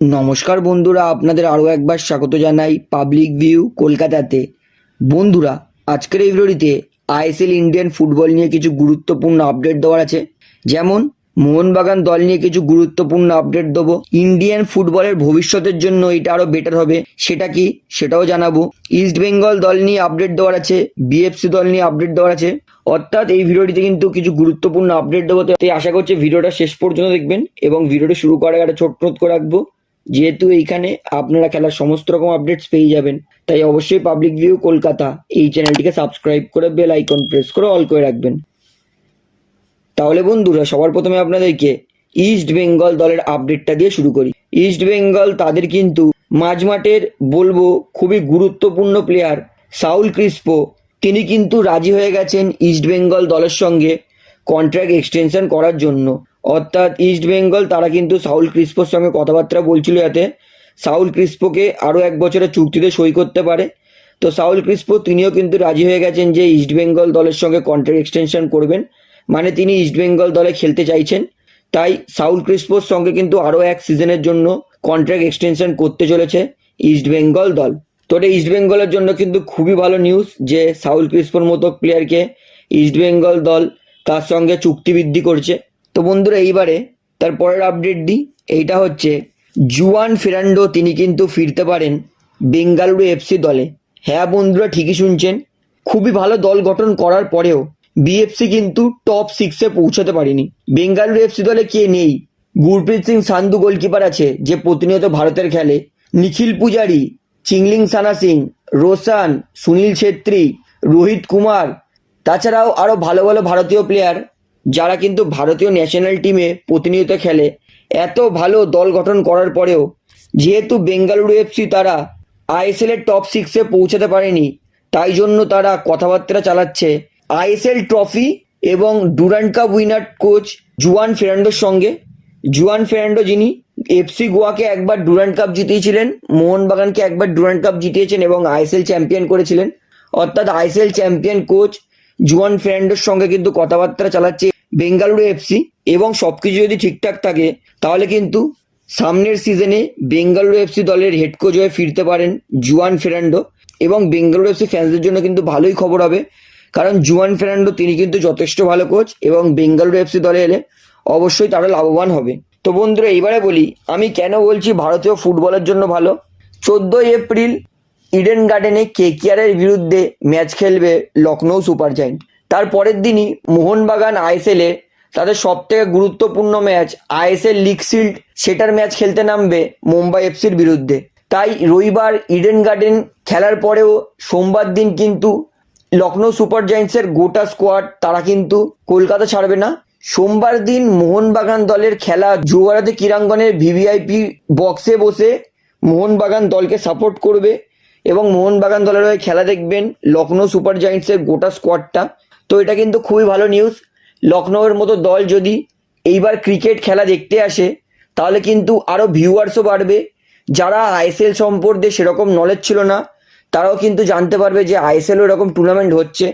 নমস্কার বন্ধুরা, আপনাদের আরও একবার স্বাগত জানাই পাবলিক ভিউ কলকাতাতে। বন্ধুরা, আজকের এই ভিডিওটিতে আইএসএল ইন্ডিয়ান ফুটবল নিয়ে কিছু গুরুত্বপূর্ণ আপডেট দেওয়ার আছে। যেমন মোহনবাগান দল নিয়ে কিছু গুরুত্বপূর্ণ আপডেট দেবো। ইন্ডিয়ান ফুটবলের ভবিষ্যতের জন্য এটা আরও বেটার হবে, সেটা কি সেটাও জানাবো। ইস্ট বেঙ্গল দল নিয়ে আপডেট দেওয়ার আছে, বিএফসি দল নিয়ে আপডেট দেওয়ার আছে। অর্থাৎ এই ভিডিওটিতে কিন্তু কিছু গুরুত্বপূর্ণ আপডেট দেবো, তাই আশা করছি ভিডিওটা শেষ পর্যন্ত দেখবেন। এবং ভিডিওটা শুরু করার আগে একটা ছোট্ট নোট করে রাখবো, যেহেতু এইখানে আপনারা খেলার সমস্ত রকম আপডেটস পেয়ে যাবেন, তাই অবশ্যই পাবলিক ভিউ কলকাতা এই চ্যানেলটিকে সাবস্ক্রাইব করে বেল আইকন প্রেস করে অল করে রাখবেন। তাহলে বন্ধুরা, সবার প্রথমে আপনাদেরকে ইস্ট বেঙ্গল দলের আপডেটটা দিয়ে শুরু করি। ইস্ট বেঙ্গল তাদের কিন্তু মাঝমাঠের বলবো খুবই গুরুত্বপূর্ণ প্লেয়ার সাউল ক্রিস্পো, তিনি কিন্তু রাজি হয়ে গেছেন ইস্ট বেঙ্গল দলের সঙ্গে কন্ট্রাক্ট এক্সটেনশন করার জন্য। অর্থাৎ ইস্ট বেঙ্গল তারা কিন্তু সাউল ক্রিস্পোর সঙ্গে কথাবার্তা বলছিল যাতে সাউল ক্রিস্পোকে আরও 1 বছরের চুক্তিতে সই করতে পারে। তো সাউল ক্রিস্পো তিনিও কিন্তু রাজি হয়ে গেছেন যে ইস্ট বেঙ্গল দলের সঙ্গে কন্ট্রাক্ট এক্সটেনশন করবেন, মানে তিনি ইস্ট বেঙ্গল দলে খেলতে চাইছেন। তাই সাউল ক্রিস্পোর সঙ্গে কিন্তু আরও 1 সিজনের জন্য কন্ট্রাক্ট এক্সটেনশন করতে চলেছে ইস্ট বেঙ্গল দল। তো এটা ইস্ট বেঙ্গলের জন্য কিন্তু খুবই ভালো নিউজ যে সাউল ক্রিস্পোর মতো প্লেয়ারকে ইস্ট বেঙ্গল দল তার সঙ্গে চুক্তি বৃদ্ধি করছে। তো বন্ধুরা, এইবারে তার পরের আপডেট দিই। এইটা হচ্ছে জুয়ান ফেরান্ডো, তিনি কিন্তু ফিরতে পারেন বেঙ্গালুরু এফসি দলে। হ্যাঁ বন্ধুরা, ঠিকই শুনছেন, খুবই ভালো দল গঠন করার পরেও বিএফসি কিন্তু টপ 6-এ পৌঁছাতে পারেনি। বেঙ্গালুরু এফসি দলে কে নেই? গুরপ্রীত সিং সান্ধু গোলকিপার আছে, যে প্রতিনিয়ত ভারতের খেলে। নিখিল পূজারি, চিংলিং সানা সিং, রোশান, সুনীল ছেত্রী, রোহিত কুমার, তাছাড়াও আরও ভালো ভালো ভারতীয় প্লেয়ার যারা কিন্তু ভারতীয় ন্যাশনাল টিমে প্রতিনিয়ত খেলে। এত ভালো দল গঠন করার পরেও যেহেতু বেঙ্গালুরু এফসি তারা আইএসএল এর টপ 6-এ পৌঁছাতে পারেনি, তাই জন্য তারা কথাবার্তা চালাচ্ছে আইএসএল ট্রফি এবং Durand cup winner coach Juan ফেরান্ডোর সঙ্গে। জুয়ান ফেরান্ডো যিনি এফসি গোয়াকে একবার ডুরান্ড কাপ জিতিয়েছিলেন, মোহনবাগানকে একবার ডুরান্ড কাপ জিতিয়েছেন এবং আইএসএল চ্যাম্পিয়ন করেছিলেন। অর্থাৎ আইএসএল চ্যাম্পিয়ন কোচ জুয়ান ফেরান্ডোর সঙ্গে কিন্তু কথাবার্তা চালাচ্ছে বেঙ্গালুরু এফসি। এবং সব কিছু যদি ঠিকঠাক থাকে তাহলে কিন্তু সামনের সিজনে বেঙ্গালুরু এফসি দলের হেড কোচ হয়ে ফিরতে পারেন জুয়ান ফেরান্ডো। এবং বেঙ্গালুরু এফসি ফ্যান্সদের জন্য কিন্তু ভালোই খবর হবে, কারণ জুয়ান ফেরান্ডো তিনি কিন্তু যথেষ্ট ভালো কোচ এবং বেঙ্গালুরু এফসি দলে এলে অবশ্যই তারা লাভবান হবে। তো বন্ধুরা, এইবারে বলি আমি কেন বলছি ভারতীয় ফুটবলের জন্য ভালো। 14ই এপ্রিল ইডেন গার্ডেনে কেকেআরের বিরুদ্ধে ম্যাচ খেলবে লখনৌ সুপার জায়েন্ট। তার পরের দিনই মোহনবাগান আইএসএলে তাদের সবথেকে গুরুত্বপূর্ণ ম্যাচ আইএসএল লিগ শিল্ড, সেটার ম্যাচ খেলতে নামবে মুম্বাই এফসির বিরুদ্ধে। তাই রবিবার ইডেন গার্ডেন খেলার পরেও সোমবার দিন কিন্তু লখনৌ সুপার জায়েন্টসের গোটা স্কোয়াড তারা কিন্তু কলকাতা ছাড়বে না। সোমবার দিন মোহনবাগান দলের খেলা যুবরাজে ক্রীড়াঙ্গনের ভিভিআইপি বক্সে বসে মোহনবাগান দলকে সাপোর্ট করবে এবং মোহনবাগান দলের হয়ে খেলা দেখবেন লখনৌ সুপার জায়েন্টসের গোটা স্কোয়াডটা। তো এটা কিন্তু খুবই ভালো নিউজ। লখনৌয়ের মতো দল যদি এইবার ক্রিকেট খেলা দেখতে আসে তাহলে কিন্তু আরও ভিউয়ার্সও বাড়বে। যারা আইএসএল সম্পর্কে সেরকম নলেজ ছিল না তারাও কিন্তু জানতে পারবে যে আইএসএলও এরকম টুর্নামেন্ট হচ্ছে।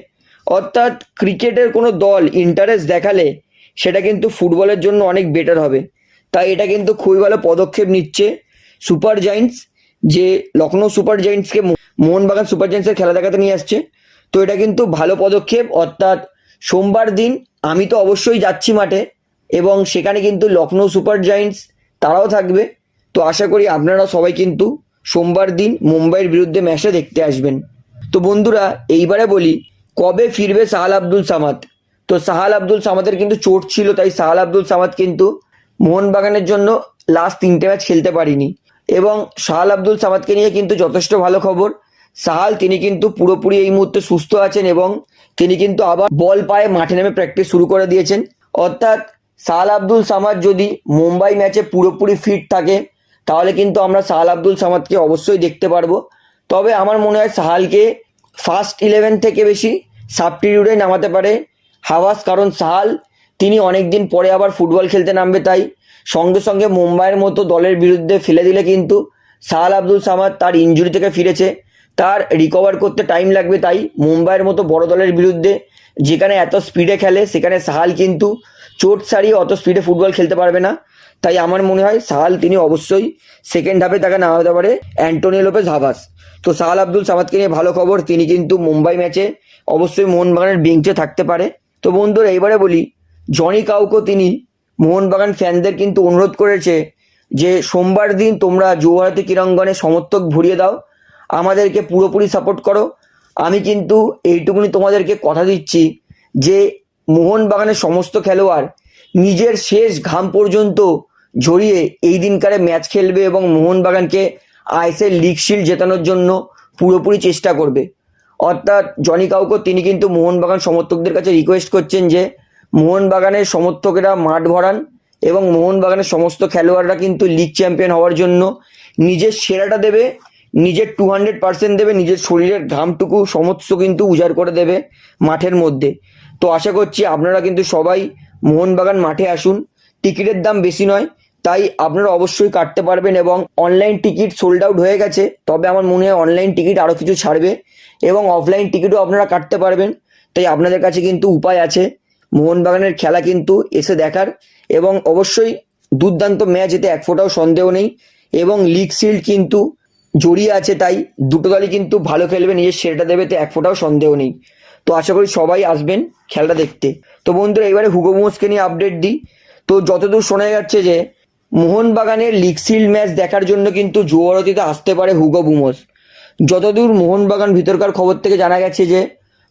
অর্থাৎ ক্রিকেটের কোনো দল ইন্টারেস্ট দেখালে সেটা কিন্তু ফুটবলের জন্য অনেক বেটার হবে। তাই এটা কিন্তু খুবই ভালো পদক্ষেপ নিচ্ছে সুপার জায়েন্টস, যে লখনৌ সুপার জায়েন্টসকে মোহনবাগান সুপার জায়েন্টসের খেলা দেখাতে নিয়ে আসছে। তো এটা কিন্তু ভালো পদক্ষেপ। অর্থাৎ সোমবার দিন আমি তো অবশ্যই যাচ্ছি মাঠে এবং সেখানে কিন্তু লখনৌ সুপার জায়েন্টস তারাও থাকবে। তো আশা করি আপনারা সবাই কিন্তু সোমবার দিন মুম্বাইয়ের বিরুদ্ধে ম্যাচটা দেখতে আসবেন। তো বন্ধুরা, এইবারে বলি কবে ফিরবে সাহাল আব্দুল সামাদ। তো সাহাল আব্দুল সামাদের কিন্তু চোট ছিল, তাই সাহাল আব্দুল সামাদ কিন্তু মোহনবাগানের জন্য লাস্ট 3টে ম্যাচ খেলতে পারিনি। এবং সাহাল আব্দুল সামাদকে নিয়ে কিন্তু যথেষ্ট ভালো খবর। সাহাল তিনি কিন্তু পুরোপুরি এই মুহূর্তে সুস্থ আছেন এবং তিনি কিন্তু আবার বল পায়ে মাঠে নেমে প্র্যাকটিস শুরু করে দিয়েছেন। অর্থাৎ সাহাল আব্দুল সামাদ যদি মুম্বাই ম্যাচে পুরোপুরি ফিট থাকে তাহলে কিন্তু আমরা সাহাল আব্দুল সামাদকে অবশ্যই দেখতে পারবো। তবে আমার মনে হয় সাহালকে ফার্স্ট 11 থেকে বেশি সাবস্টিটিউটে নামাতে পারে হাওয়াস, কারণ সাহাল তিনি অনেক দিন পরে আবার ফুটবল খেলতে নামবে। তাই সঙ্গে সঙ্গে মুম্বাইয়ের মতো দলের বিরুদ্ধে ফেলে দিলে কিন্তু সাহাল আব্দুল সামাদ তার ইনজুরি থেকে ফিরেছে, তার রিকভার করতে টাইম লাগবে। তাই মুম্বাইয়ের মতো বড় দলের বিরুদ্ধে যেখানে এত স্পিডে খেলে সেখানে সাহাল কিন্তু চোট সারিয়ে অত স্পিডে ফুটবল খেলতে পারবে না। তাই আমার মনে হয় সাহাল তিনি অবশ্যই সেকেন্ড হাফে তাকে নামাতে পারে অ্যান্টোনিও লোপেজ হাভাস। তো সাহাল আব্দুল সামাদকে নিয়ে ভালো খবর, তিনি কিন্তু মুম্বাই ম্যাচে অবশ্যই মোহনবাগানের বেঞ্চে থাকতে পারে। তো বন্ধুরা এইবারে বলি, জনি কাউকো তিনি মোহনবাগান ফ্যানদের কিন্তু অনুরোধ করেছে যে সোমবার দিন তোমরা যুবভারতী ক্রীড়াঙ্গনে সমর্থক ভরিয়ে দাও, আমাদেরকে পুরোপুরি সাপোর্ট করো। আমি কিন্তু এইটুকুনি তোমাদেরকে কথা দিচ্ছি যে মোহনবাগানের সমস্ত খেলোয়াড় নিজের শেষ ঘাম পর্যন্ত ঝরিয়ে এই দিনকারে ম্যাচ খেলবে এবং মোহনবাগানকে আইএসএল লিগ শিল্ড জেতানোর জন্য পুরোপুরি চেষ্টা করবে। অর্থাৎ জনি কাউকো তিনি কিন্তু মোহনবাগান সমর্থকদের কাছে রিকোয়েস্ট করছেন যে মোহনবাগানের সমর্থকেরা মাঠ ভরান এবং মোহনবাগানের সমস্ত খেলোয়াড়রা কিন্তু লিগ চ্যাম্পিয়ন হওয়ার জন্য নিজের সেরাটা দেবে, নিজের 200% দেবে, নিজের শরীরের ঘামটুকু সমস্ত কিন্তু উজাড় করে দেবে মাঠের মধ্যে। তো আশা করছি আপনারা কিন্তু সবাই মোহনবাগান মাঠে আসুন। টিকিটের দাম বেশি নয়, তাই আপনারা অবশ্যই কাটতে পারবেন এবং অনলাইন টিকিট সোল্ড আউট হয়ে গেছে, তবে আমার মনে হয় অনলাইন টিকিট আরও কিছু ছাড়বে এবং অফলাইন টিকিটও আপনারা কাটতে পারবেন। তাই আপনাদের কাছে কিন্তু উপায় আছে মোহনবাগানের খেলা কিন্তু এসে দেখার, এবং অবশ্যই দুর্দান্ত ম্যাচ, এতে এক ফোঁটাও সন্দেহ নেই এবং লিগ শিল্ড কিন্তু জড়িয়ে আছে, তাই দুটো দলই কিন্তু ভালো খেলবে, নিজের সেরাটা দেবে, তো এক ফোঁটাও সন্দেহ নেই। তো আশা করি সবাই আসবেন খেলাটা দেখতে। তো বন্ধুরা এবারে হুগো বুমোসকে নিয়ে আপডেট দিই। তো যতদূর শোনা যাচ্ছে যে মোহনবাগানের লিগ শিল্ড ম্যাচ দেখার জন্য কিন্তু যুবভারতীতে আসতে পারে হুগো বুমোস। যতদূর মোহনবাগান ভিতরকার খবর থেকে জানা গেছে যে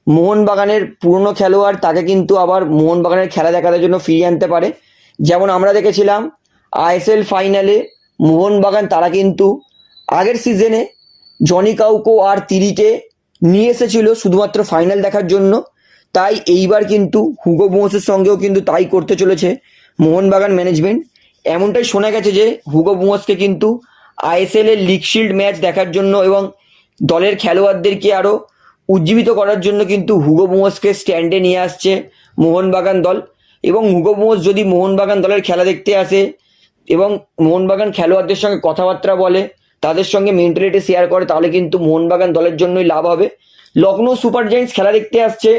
মোহনবাগানের পুরনো খেলোয়াড় তাকে কিন্তু আবার মোহনবাগানের খেলা দেখার জন্য ফিরিয়ে আনতে পারে। যেমন আমরা দেখেছিলাম আইএসএল ফাইনালে মোহনবাগান তারা কিন্তু আগের সিজনে জনি কাউকো আর তিরিকে নিয়ে এসেছিল শুধুমাত্র ফাইনাল দেখার জন্য, তাই এইবার কিন্তু হুগো বুমোসের সঙ্গেও কিন্তু তাই করতে চলেছে মোহনবাগান ম্যানেজমেন্ট। এমনটাই শোনা গেছে যে হুগো বুমোসকে কিন্তু আইএসএল এর লিগ শিল্ড ম্যাচ দেখার জন্য এবং দলের খেলোয়াড়দেরকে আরও উজ্জীবিত করার জন্য কিন্তু হুগো বুমোসকে স্ট্যান্ডে নিয়ে আসছে মোহনবাগান দল। এবং হুগো বুমোস যদি মোহনবাগান দলের খেলা দেখতে আসে এবং মোহনবাগান খেলোয়াড়দের সঙ্গে কথাবার্তা বলে, তাদের সঙ্গে মেন্টালিটি শেয়ার করে, তাহলে কিন্তু মোহনবাগান দলের জন্যই লাভ হবে। লখনৌ সুপার জায়েন্টস খেলা দেখতে আসছে,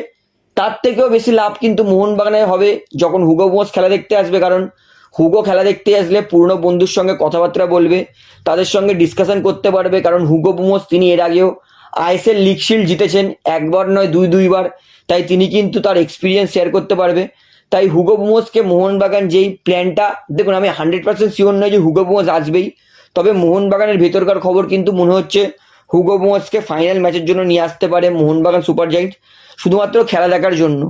তার থেকেও বেশি লাভ কিন্তু মোহনবাগানের হবে যখন হুগো বুমোস খেলা দেখতে আসবে, কারণ হুগো খেলা দেখতে আসলে পুরনো বন্ধুর সঙ্গে কথাবার্তা বলবে, তাদের সঙ্গে ডিসকাশন করতে পারবে, কারণ হুগো বুমোস তিনি এর আগেও আইএসএল লিগ শিল্ড জিতেছেন, একবার নয় দুইবার, তাই তিনি কিন্তু তার এক্সপিরিয়েন্স শেয়ার করতে পারবে। তাই হুগো বুমোসকে মোহনবাগান যেই প্ল্যানটা, দেখুন আমি 100% শিওর নয় যে হুগো বুমোস আসবেই, তবে মোহনবাগানের ভেতরকার খবর কিন্তু মনে হচ্ছে হুগো বুমোসকে ফাইনাল ম্যাচের জন্য নিয়ে আসতে পারে মোহনবাগান সুপার জায়েন্টস, শুধুমাত্র খেলা দেখার জন্য।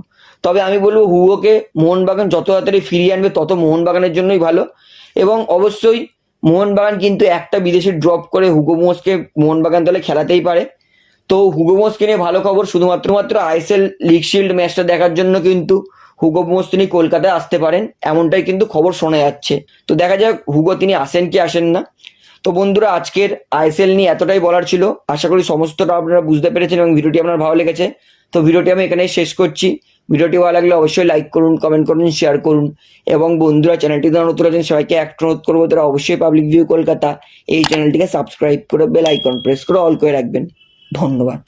তবে আমি বলবো হুগোকে মোহনবাগান যত তাড়াতাড়ি ফিরিয়ে আনবে তত মোহনবাগানের জন্যই ভালো। এবং অবশ্যই মোহনবাগান কিন্তু একটা বিদেশি ড্রপ করে হুগো বুমোসকে মোহনবাগান দলে খেলাতেই পারে। তো হুগো বুমোসকে নিয়ে ভালো খবর, শুধুমাত্র আইএসএল লিগ শিল্ড ম্যাচটা দেখার জন্য কিন্তু হুগো বুমোস তিনি কলকাতায় আসতে পারেন, এমনটাই কিন্তু খবর শোনা যাচ্ছে। তো দেখা যাক হুগো তিনি আসেন কি আসেন না। তো বন্ধুরা আজকের আইএসএল নিয়ে এতটাই বলার ছিল, আশা করি সমস্তটা আপনারা বুঝতে পেরেছেন এবং ভিডিওটি আপনার ভালো লেগেছে। তো ভিডিওটি আমি এখানেই শেষ করছি। ভিডিওটি ভালো লাগলে অবশ্যই লাইক করুন, কমেন্ট করুন, শেয়ার করুন এবং বন্ধুরা চ্যানেলটি যারা নতুন আছেন সবাইকে একটা অনুরোধ করবো, তারা অবশ্যই পাবলিক ভিউ কলকাতা এই চ্যানেলটিকে সাবস্ক্রাইব করে বেল আইকন প্রেস করে অল করে রাখবেন। ধন্যবাদ।